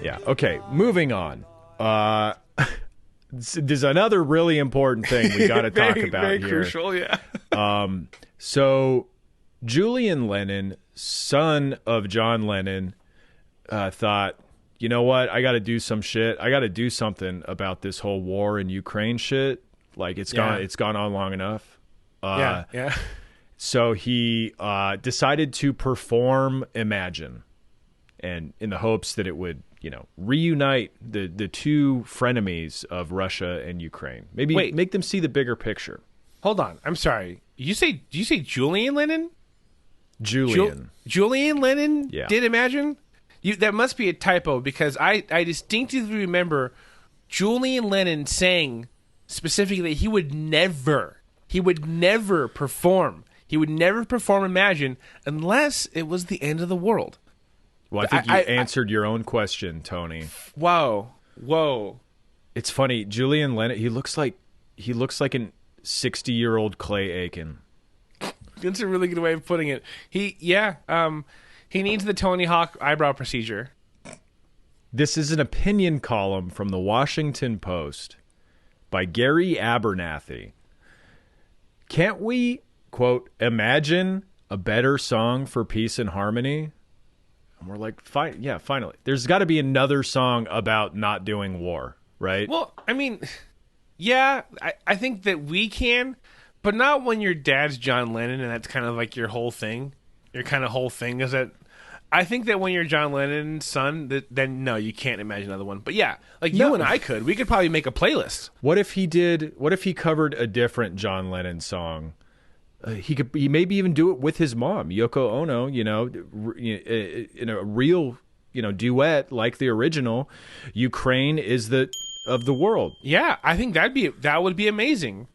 Yeah. Okay. Moving on. There's another really important thing we got to talk about very here. Crucial, yeah. So Julian Lennon, son of John Lennon, thought, you know what? I got to do some shit. I got to do something about this whole war in Ukraine shit. Like it's gone on long enough. Yeah. So he decided to perform Imagine, and in the hopes that it would, reunite the two frenemies of Russia and Ukraine. Maybe make them see the bigger picture. Hold on. I'm sorry. Did you say Julian Lennon? Julian. Julian Lennon did Imagine? That must be a typo, because I distinctively remember Julian Lennon saying specifically that he would never perform. He would never perform Imagine unless it was the end of the world. Well, I think you answered your own question, Tony. Whoa. It's funny. Julian Lennon, he looks like an 60-year-old Clay Aiken. That's a really good way of putting it. He needs the Tony Hawk eyebrow procedure. This is an opinion column from the Washington Post by Gary Abernathy. Can't we, quote, imagine a better song for peace and harmony? And we're like, finally. There's got to be another song about not doing war, right? Well, I mean, yeah, I think that we can, but not when your dad's John Lennon and that's kind of like your whole thing. Your kind of whole thing is that I think that when you're John Lennon's son, then no, you can't imagine another one. But yeah, like you and I we could probably make a playlist. What if he covered a different John Lennon song? He maybe even do it with his mom, Yoko Ono, in a real, duet like the original. Ukraine is of the world. Yeah, I think that would be amazing.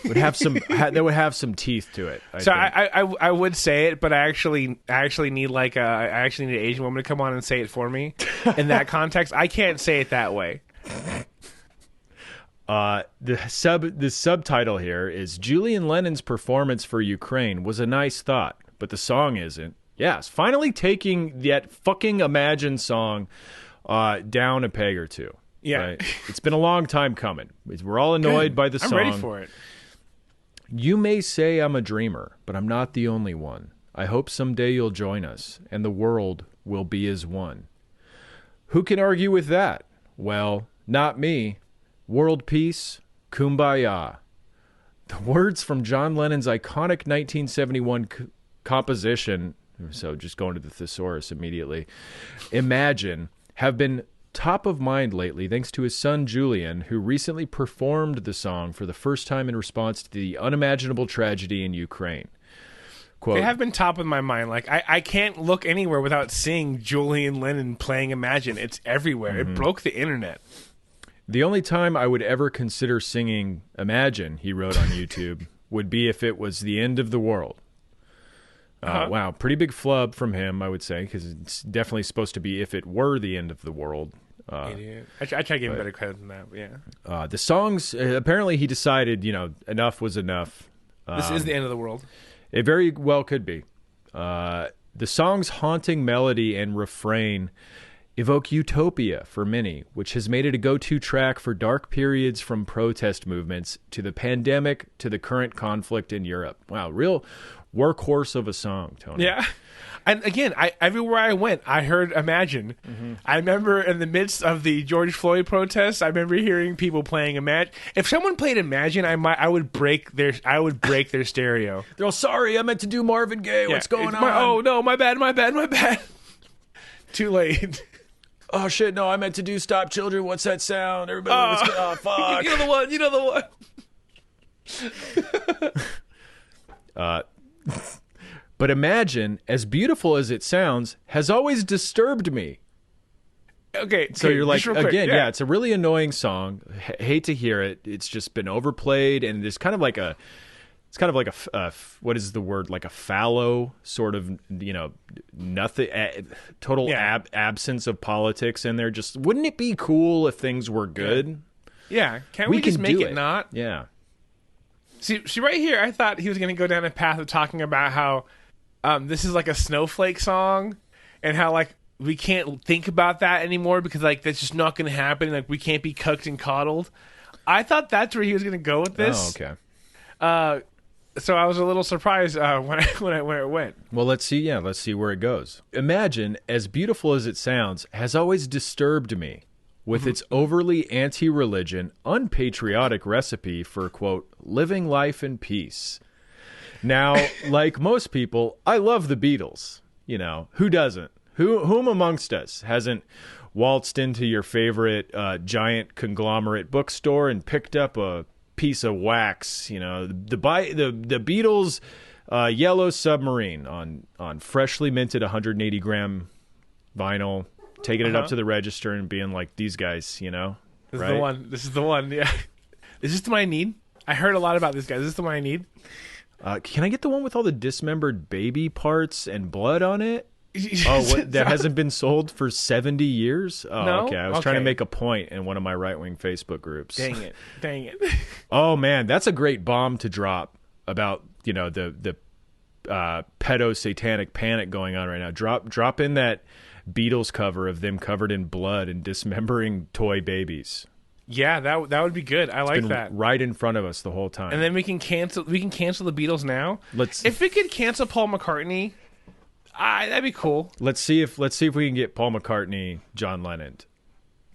Would have some teeth to it. I would say it, but I actually need an Asian woman to come on and say it for me. In that context, I can't say it that way. The subtitle here is Julian Lennon's performance for Ukraine was a nice thought, but the song isn't. Yes, finally taking that fucking Imagine song down a peg or two. Yeah. Right? It's been a long time coming. We're all annoyed by the song. I'm ready for it. You may say I'm a dreamer, but I'm not the only one. I hope someday you'll join us, and the world will be as one. Who can argue with that? Well, not me. World peace, kumbaya. The words from John Lennon's iconic 1971 composition, so just going to the thesaurus immediately, Imagine, have been top of mind lately thanks to his son Julien, who recently performed the song for the first time in response to the unimaginable tragedy in Ukraine. Quote, they have been top of my mind. Like I can't look anywhere without seeing Julian Lennon playing Imagine. It's everywhere. Mm-hmm. It broke the internet. The only time I would ever consider singing Imagine, he wrote on YouTube, would be if it was the end of the world. Wow, pretty big flub from him, I would say, because it's definitely supposed to be if it were the end of the world. Idiot. I try to give him better credit than that, but yeah. The songs, apparently he decided, enough was enough. This is the end of the world. It very well could be. The song's haunting melody and refrain evoke utopia for many, which has made it a go-to track for dark periods from protest movements to the pandemic to the current conflict in Europe. Wow, real workhorse of a song, Tony. Yeah. And again, everywhere I went, I heard Imagine. Mm-hmm. I remember in the midst of the George Floyd protests, I remember hearing people playing Imagine. If someone played Imagine, I would break their stereo. They're all, sorry, I meant to do Marvin Gaye. Yeah. What's going on? Oh no, my bad. Too late. Oh shit, no, I meant to do Stop Children. What's that sound? Everybody, fuck. You know the one. But Imagine, as beautiful as it sounds, has always disturbed me. Okay, so you're like, again, yeah, it's a really annoying song. Hate to hear it. It's just been overplayed, and it's kind of like a what is the word? Like a fallow sort of, nothing, total absence of politics in there. Just wouldn't it be cool if things were good? Yeah, can't we just make it not? Yeah. See, right here, I thought he was going to go down a path of talking about how this is like a snowflake song, and how like we can't think about that anymore because like that's just not going to happen. Like we can't be cooked and coddled. I thought that's where he was going to go with this. Oh, okay. So I was a little surprised where it went. Well, let's see. Yeah, let's see where it goes. Imagine, as beautiful as it sounds, has always disturbed me with its overly anti-religion, unpatriotic recipe for, quote, living life in peace. Now, like most people, I love the Beatles. You know, who doesn't? Whom amongst us hasn't waltzed into your favorite giant conglomerate bookstore and picked up a piece of wax, you know, the Beatles Yellow Submarine on freshly minted 180 gram vinyl, taking it up to the register and being like, these guys, you know, This right? is the one. This is the one. Yeah. Is this the one I need? I heard a lot about this guy. Is this the one I need? Can I get the one with all the dismembered baby parts and blood on it? Oh, what, that hasn't been sold for 70 years? Oh, No? okay. I was trying to make a point in one of my right-wing Facebook groups. Dang it. Oh, man, that's a great bomb to drop about, you know, the pedo-satanic panic going on right now. Drop in that Beatles cover of them covered in blood and dismembering toy babies. Yeah, that would be good. I like Been that. right in front of us the whole time. And then we can cancel the Beatles now. Let's If we could cancel Paul McCartney, that'd be cool. let's see if we can get Paul McCartney, John Lennon.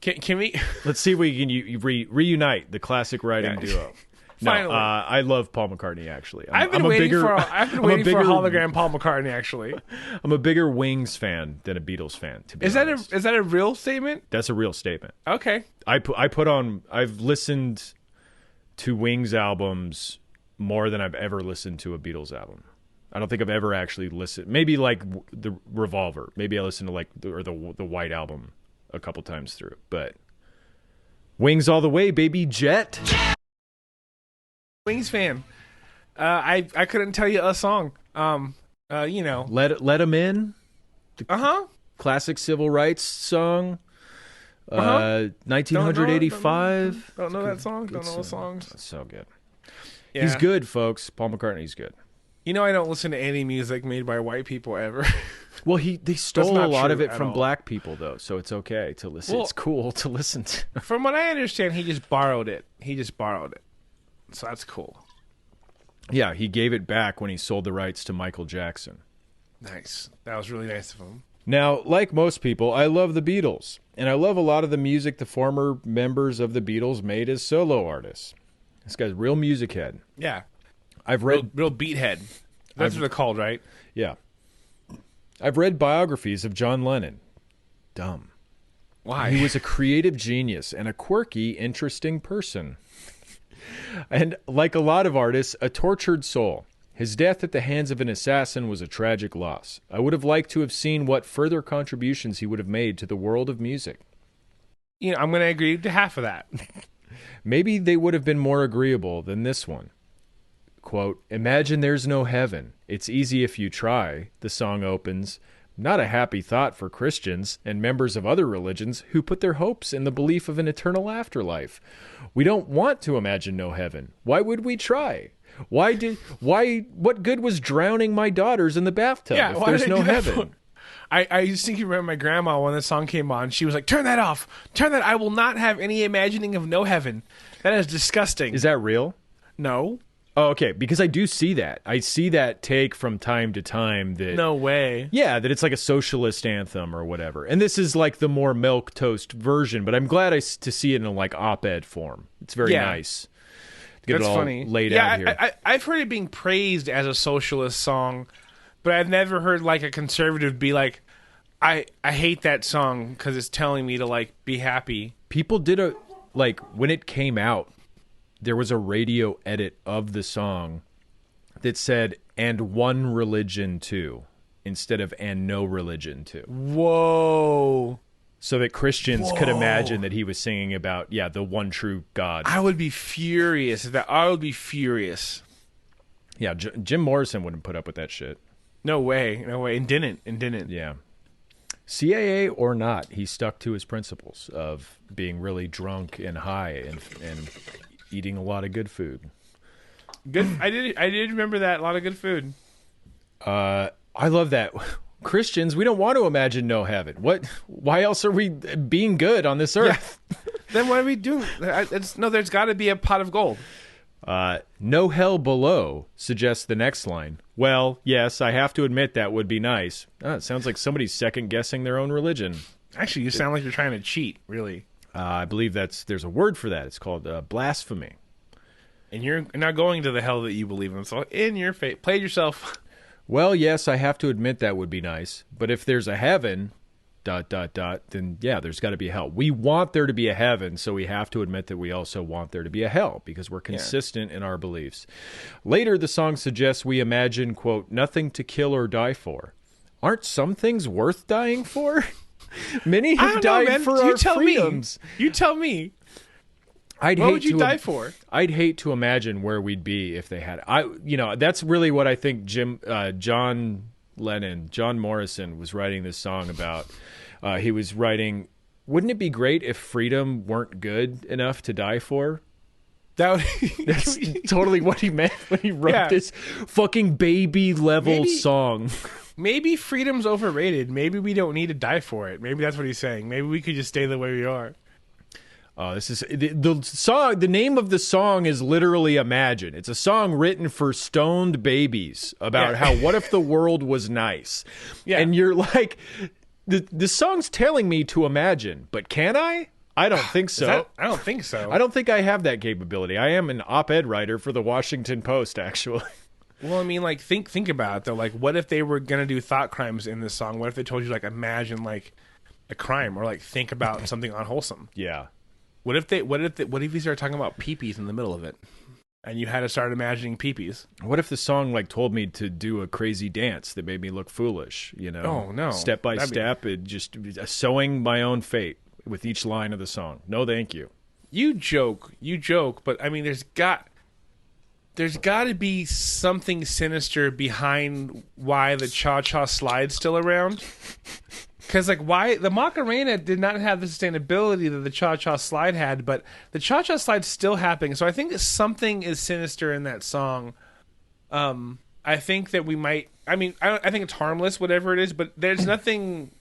Can we? Let's see if we can reunite the classic writing duo. No, Finally. I love Paul McCartney. Actually, I've been waiting for a hologram Paul McCartney. Actually, I'm a bigger Wings fan than a Beatles fan. To be is honest. that a real statement? That's a real statement. Okay. I've listened to Wings albums more than I've ever listened to a Beatles album. I don't think I've ever actually listened. Maybe like the Revolver. Maybe I listened to like the White Album a couple times through. But Wings all the way, baby, Jet. Wings fan. I couldn't tell you a song. You know. Let 'Em In. Classic Civil rights song. 1985. Don't know that song. Don't know the songs. That's so good. Yeah. He's good, folks. Paul McCartney's good. You know, I don't listen to any music made by white people ever. Well, they stole not a lot true of it at from all. black people, though, so it's okay to listen. Well- it's cool to listen to. From what I understand, he just borrowed it. So that's cool. Yeah, he gave it back when he sold the rights to Michael Jackson. Nice. That was really nice of him. Now, like most people, I love the Beatles, and I love a lot of the music the former members of the Beatles made as solo artists. This guy's a real music head. Yeah. I've read, Real beathead. That's what they're called, right? yeah, I've read biographies of John Lennon. Dumb. Why? He was a creative genius and a quirky, interesting person. And like a lot of artists, a tortured soul. His death at the hands of an assassin was a tragic loss. I would have liked to have seen what further contributions he would have made to the world of music. You know, I'm going to agree to half of that. Maybe they would have been more agreeable than this one. Quote, imagine there's no heaven. It's easy if you try, the song opens. Not a happy thought for Christians and members of other religions who put their hopes in the belief of an eternal afterlife. We don't want to imagine no heaven. Why would we try? What good was drowning my daughters in the bathtub if why there's did they no do that heaven? for? I just think you remember my grandma when the song came on. She was like, turn that off. Turn that. I will not have any imagining of no heaven. That is disgusting. Is that real? No. Oh, okay, because I do see that. I see that take from time to time that No way. yeah, that it's like a socialist anthem or whatever. And this is like the more milquetoast version, but I'm glad to see it in like op-ed form. It's very nice to get That's it all funny. laid out here. I've heard it being praised as a socialist song, but I've never heard like a conservative be like, I hate that song because it's telling me to like be happy. People did when it came out, there was a radio edit of the song that said, and one religion too, instead of and no religion too. Whoa. So that Christians could imagine that he was singing about, the one true God. I would be furious. I would be furious. Yeah, Jim Morrison wouldn't put up with that shit. No way. And didn't. Yeah. CAA or not, he stuck to his principles of being really drunk and high and eating a lot of good food. Good. I did remember that. A lot of good food. I love that Christians, we don't want to imagine no heaven. What? Why else are we being good on this earth? Yeah. Then what are we doing? There's got to be a pot of gold. No hell below, suggests the next line. Well, yes, I have to admit that would be nice. It sounds like somebody's second-guessing their own religion. Actually, you sound like you're trying to cheat, really. I believe there's a word for that. It's called blasphemy. And you're not going to the hell that you believe in. So in your faith, play it yourself. Well, yes, I have to admit that would be nice. But if there's a heaven... ... then yeah, there's got to be a hell. We want there to be a heaven, so we have to admit that we also want there to be a hell because we're consistent in our beliefs. Later, the song suggests we imagine, quote, nothing to kill or die for. Aren't some things worth dying for? Many have died for our freedoms. You tell me. What would you die for? I'd hate to imagine where we'd be if they had. That's really what I think John Morrison was writing this song about. He was writing, wouldn't it be great if freedom weren't good enough to die for? That's totally what he meant when he wrote this fucking baby level song. Maybe freedom's overrated. Maybe we don't need to die for it. Maybe that's what he's saying. Maybe we could just stay the way we are. This is the song. The name of the song is literally Imagine. It's a song written for stoned babies about how what if the world was nice? Yeah. And you're like, the song's telling me to imagine, but can I? I don't think so. I don't think so. I don't think I have that capability. I am an op-ed writer for the Washington Post, actually. Well, I mean, like, think about it, though. Like, what if they were going to do thought crimes in this song? What if they told you, like, imagine, like, a crime or, like, think about something unwholesome? Yeah. What if you started talking about peepees in the middle of it? And you had to start imagining peepees. What if the song like told me to do a crazy dance that made me look foolish? You know, oh no, step by step, it just sowing my own fate with each line of the song. No, thank you. You joke, but I mean, there's got to be something sinister behind why the cha-cha slide's still around. Because, like, why the Macarena did not have the sustainability that the Cha-Cha Slide had, but the Cha-Cha Slide's still happening. So I think something is sinister in that song. I think that we might... I mean, I think it's harmless, whatever it is, but there's nothing...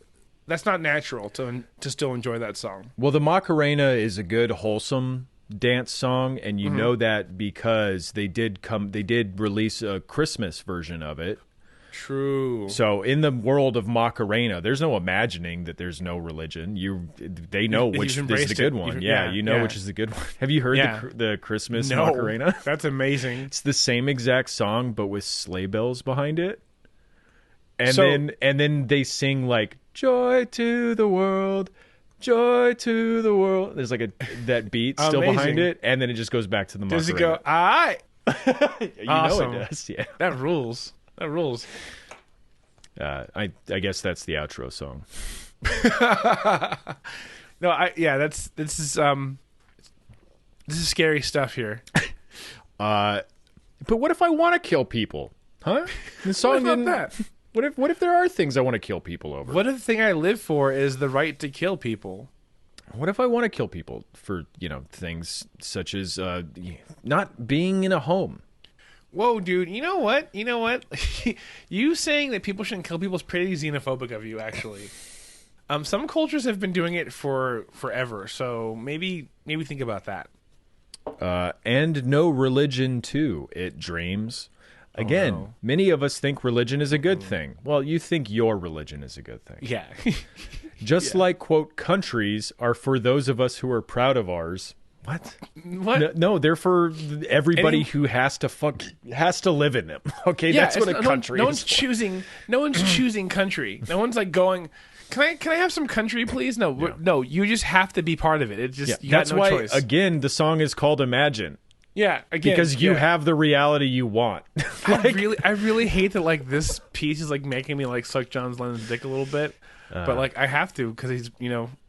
That's not natural to still enjoy that song. Well, the Macarena is a good, wholesome dance song, and you know that because they did release a Christmas version of it. True. So in the world of Macarena, there's no imagining that there's no religion. They know which is the good one. You know which is the good one. Have you heard the Christmas Macarena? That's amazing. It's the same exact song, but with sleigh bells behind it. And then they sing like "Joy to the world, joy to the world." There's like that beat still behind it, and then it just goes back to the Macarena. Does it go? Aye. Awesome. Know it does. Yeah, that rules. That rules. I guess that's the outro song. This is scary stuff here. But what if I want to kill people? Huh? The song what about that? What if there are things I want to kill people over? What if the thing I live for is the right to kill people? What if I want to kill people for, things such as not being in a home? Whoa, dude, you know what? You saying that people shouldn't kill people is pretty xenophobic of you, actually. Some cultures have been doing it for forever, so maybe think about that. And no religion, too, it dreams. Again, many of us think religion is a good thing. Well, you think your religion is a good thing. Yeah. Just like, quote, countries are for those of us who are proud of ours. What? No, they're for everybody who has to live in them. Okay, that's what a country is. No one's choosing country. No one's like going, Can I have some country, please? No, you just have to be part of it. It just you got no choice. That's why again the song is called Imagine. Yeah, again, because you have the reality you want. I really hate that. Like this piece is like making me like suck John Lennon's dick a little bit, but like I have to because he's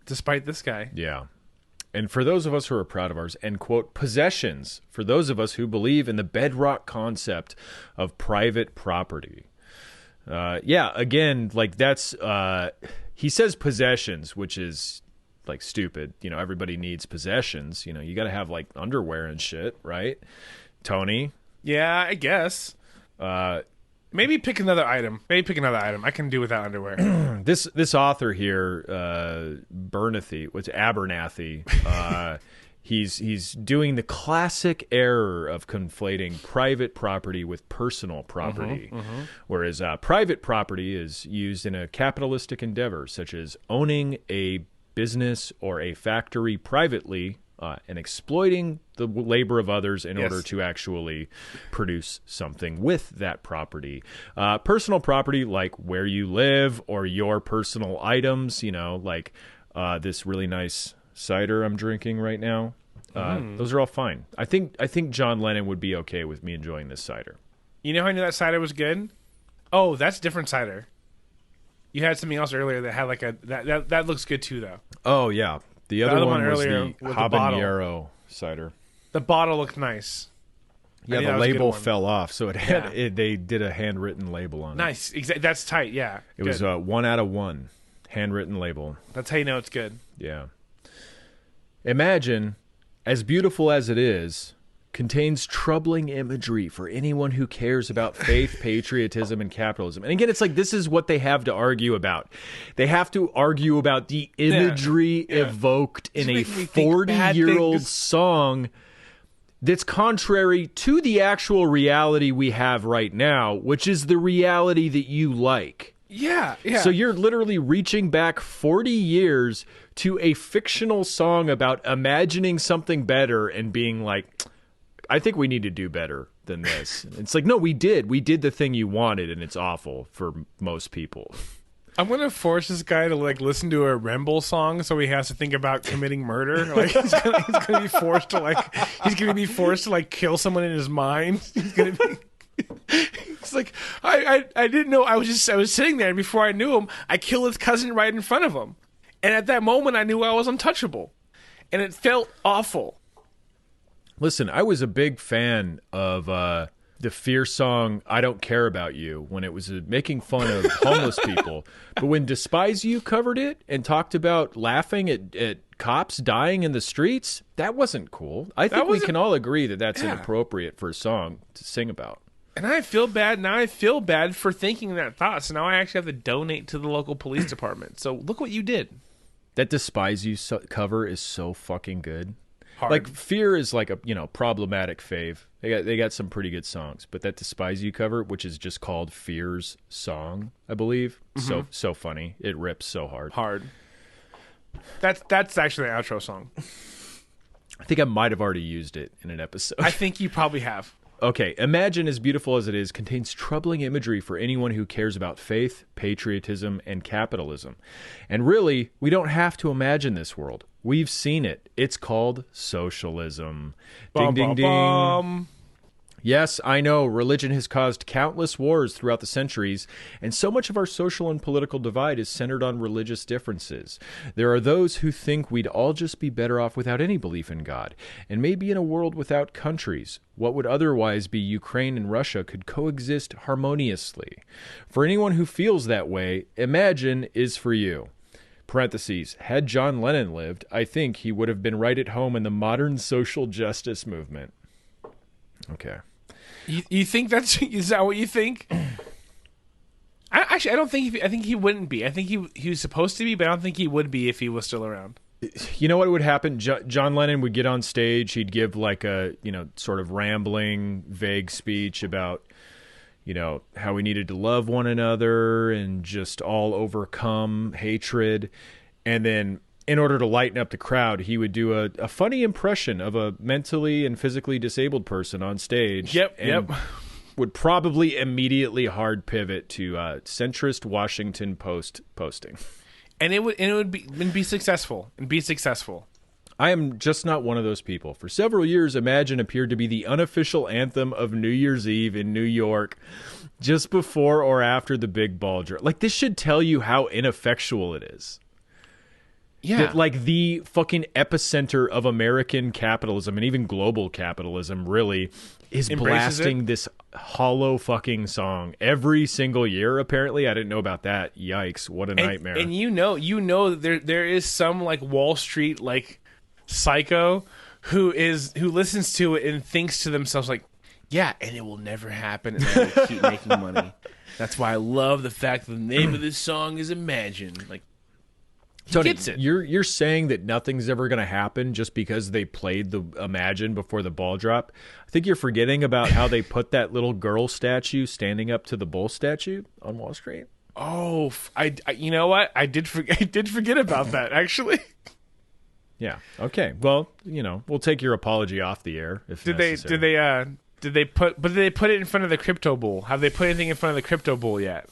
despite this guy. Yeah. And for those of us who are proud of ours, and quote, possessions, for those of us who believe in the bedrock concept of private property. Again, like that's, he says possessions, which is like stupid. Everybody needs possessions. You got to have like underwear and shit, right? Tony? Yeah, I guess. Maybe pick another item. I can do without underwear. This author here, Abernathy, he's doing the classic error of conflating private property with personal property, whereas private property is used in a capitalistic endeavor, such as owning a business or a factory privately and exploiting the labor of others in order to actually produce something with that property. Personal property, like where you live or your personal items, like this really nice cider I'm drinking right now. Those are all fine. I think John Lennon would be okay with me enjoying this cider. You know how I knew that cider was good? Oh, that's different cider. You had something else earlier that had like that looks good too, though. Oh yeah. The other one was the habanero cider. The bottle looked nice. Yeah, the label fell off, so it had they did a handwritten label on it. Nice. That's tight, yeah. It was 1 out of 1 handwritten label. That's how you know it's good. Yeah. Imagine, as beautiful as it is, contains troubling imagery for anyone who cares about faith, patriotism, and capitalism. And again, it's like this is what they have to argue about. They have to argue about the imagery evoked in a 40-year-old song that's contrary to the actual reality we have right now, which is the reality that you like. Yeah. So you're literally reaching back 40 years to a fictional song about imagining something better and being like, I think we need to do better than this. It's like, no, we did the thing you wanted, and it's awful for most people. I'm gonna force this guy to like listen to a Remble song, so he has to think about committing murder. Like he's gonna be forced to like kill someone in his mind. He's gonna be. It's like I didn't know. I was sitting there, and before I knew him, I killed his cousin right in front of him. And at that moment, I knew I was untouchable, and it felt awful. Listen, I was a big fan of the Fear song "I Don't Care About You" when it was making fun of homeless people. But when Despise You covered it and talked about laughing at cops dying in the streets, that wasn't cool. I think we can all agree that that's inappropriate for a song to sing about. And I feel bad. Now I feel bad for thinking that thought. So now I actually have to donate to the local police department. So look what you did. That Despise You cover is so fucking good. Hard. Like Fear is like a problematic fave. They got some pretty good songs, but that Despise You cover, which is just called Fear's Song, I believe, so funny. It rips so hard. That's actually the outro song. I think I might have already used it in an episode. I think you probably have. Okay, Imagine, as beautiful as it is, contains troubling imagery for anyone who cares about faith, patriotism, and capitalism. And really, we don't have to imagine this world. We've seen it. It's called socialism. Ding, ding, ding. Yes, I know, religion has caused countless wars throughout the centuries, and so much of our social and political divide is centered on religious differences. There are those who think we'd all just be better off without any belief in God, and maybe in a world without countries. What would otherwise be Ukraine and Russia could coexist harmoniously. For anyone who feels that way, Imagine is for you. Parentheses, had John Lennon lived, I think he would have been right at home in the modern social justice movement. Okay. You think is that what you think? I don't think I think he wouldn't be. I think he was supposed to be, but I don't think he would be if he was still around. You know what would happen? John Lennon would get on stage. He'd give like a sort of rambling, vague speech about how we needed to love one another and just all overcome hatred, and then, in order to lighten up the crowd, he would do a funny impression of a mentally and physically disabled person on stage. Yep. Would probably immediately hard pivot to centrist Washington Post posting. And it would be successful. I am just not one of those people. For several years, Imagine appeared to be the unofficial anthem of New Year's Eve in New York, just before or after the big ball drop. Like, this should tell you how ineffectual it is. Yeah. That, like, the fucking epicenter of American capitalism and even global capitalism really is blasting this hollow fucking song every single year, apparently. I didn't know about that. Yikes. What a nightmare. And there is some like Wall Street like psycho who listens to it and thinks to themselves like, Yeah, and it will never happen, and I will keep making money. That's why I love the fact that the name of this song is Imagine. Like, he Tony, gets it. you're saying that nothing's ever going to happen just because they played the Imagine before the ball drop. I think you're forgetting about how they put that little girl statue standing up to the bull statue on Wall Street. Oh, I you know what? I did forget about that, actually. Yeah. Okay. Well, we'll take your apology off the air if necessary. Did they put it in front of the crypto bull? Have they put anything in front of the crypto bull yet?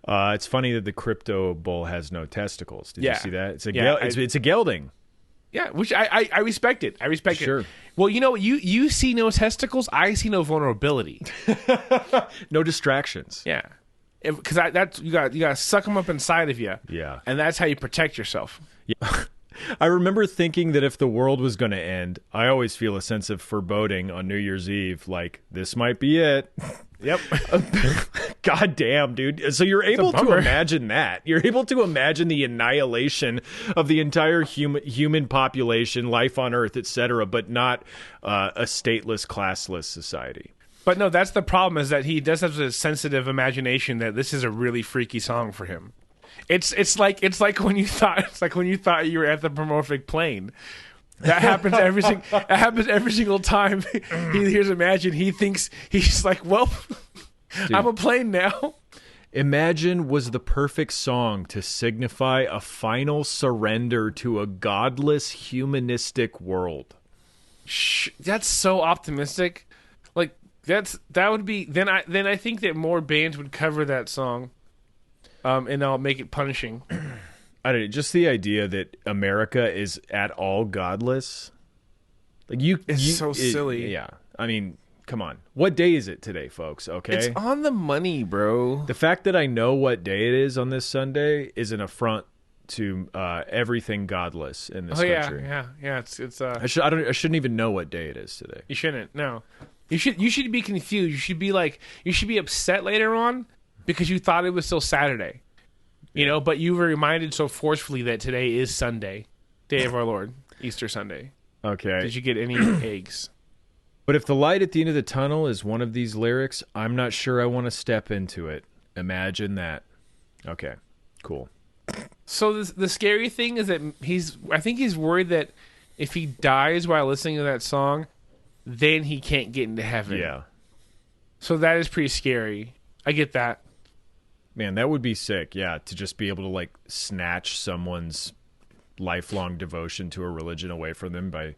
It's funny that the crypto bull has no testicles. Did you see that? It's a it's a gelding. Yeah, which I respect it. I respect Sure. it. Well, you see no testicles, I see no vulnerability. No distractions. Yeah. Because that's you got to suck them up inside of you. Yeah. And that's how you protect yourself. Yeah. I remember thinking that if the world was going to end, I always feel a sense of foreboding on New Year's Eve, like, this might be it. Yep. God damn, dude. So you're able to imagine that. You're able to imagine the annihilation of the entire human population, life on Earth, etc., but not a stateless, classless society. But no, that's the problem, is that he does have a sensitive imagination that this is a really freaky song for him. It's like when you thought you were at the Promorphic plane. That happens every single time he hears Imagine. He thinks, he's like, well, dude, I'm a plane now. Imagine was the perfect song to signify a final surrender to a godless, humanistic world. That's so optimistic. Like, that would be, then I think that more bands would cover that song. And I'll make it punishing. I don't know, just the idea that America is at all godless. Like it's so silly. Yeah. I mean, come on. What day is it today, folks? Okay. It's on the money, bro. The fact that I know what day it is on this Sunday is an affront to everything godless in this country. Yeah. It's I shouldn't even know what day it is today. You shouldn't. No. You should be confused. You should be upset later on because you thought it was still Saturday. But you were reminded so forcefully that today is Sunday, Day of our Lord, Easter Sunday. Okay. Did you get any eggs? But if the light at the end of the tunnel is one of these lyrics, I'm not sure I want to step into it. Imagine that. Okay, cool. So the scary thing is that I think he's worried that if he dies while listening to that song, then he can't get into heaven. Yeah. So that is pretty scary. I get that. Man, that would be sick, yeah, to just be able to, like, snatch someone's lifelong devotion to a religion away from them by,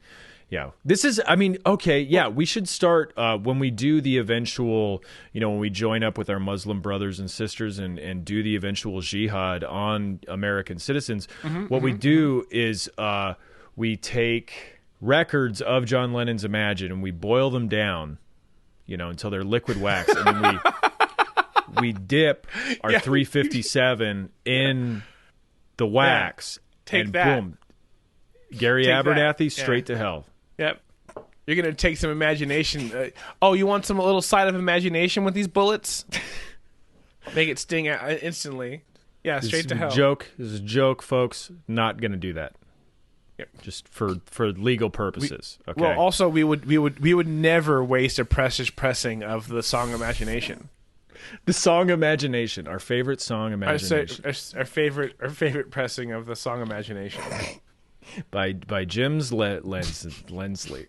yeah. This is, I mean, okay, yeah, we should start, when we do the eventual, when we join up with our Muslim brothers and sisters and do the eventual jihad on American citizens, we do is we take records of John Lennon's Imagine and we boil them down, until they're liquid wax, and then we dip our 357 in the wax, and boom, Gary Abernathy straight to hell. Yep. You're going to take some imagination. You want some little side of imagination with these bullets? Make it sting instantly. Yeah, straight to hell. This is a joke, folks. Not going to do that. Yep. Just for legal purposes. Okay. Well, also we would never waste a pressing of the song Imagination. The song Imagination, our favorite song Imagination. Our favorite pressing of the song Imagination. by Jim's Lensley.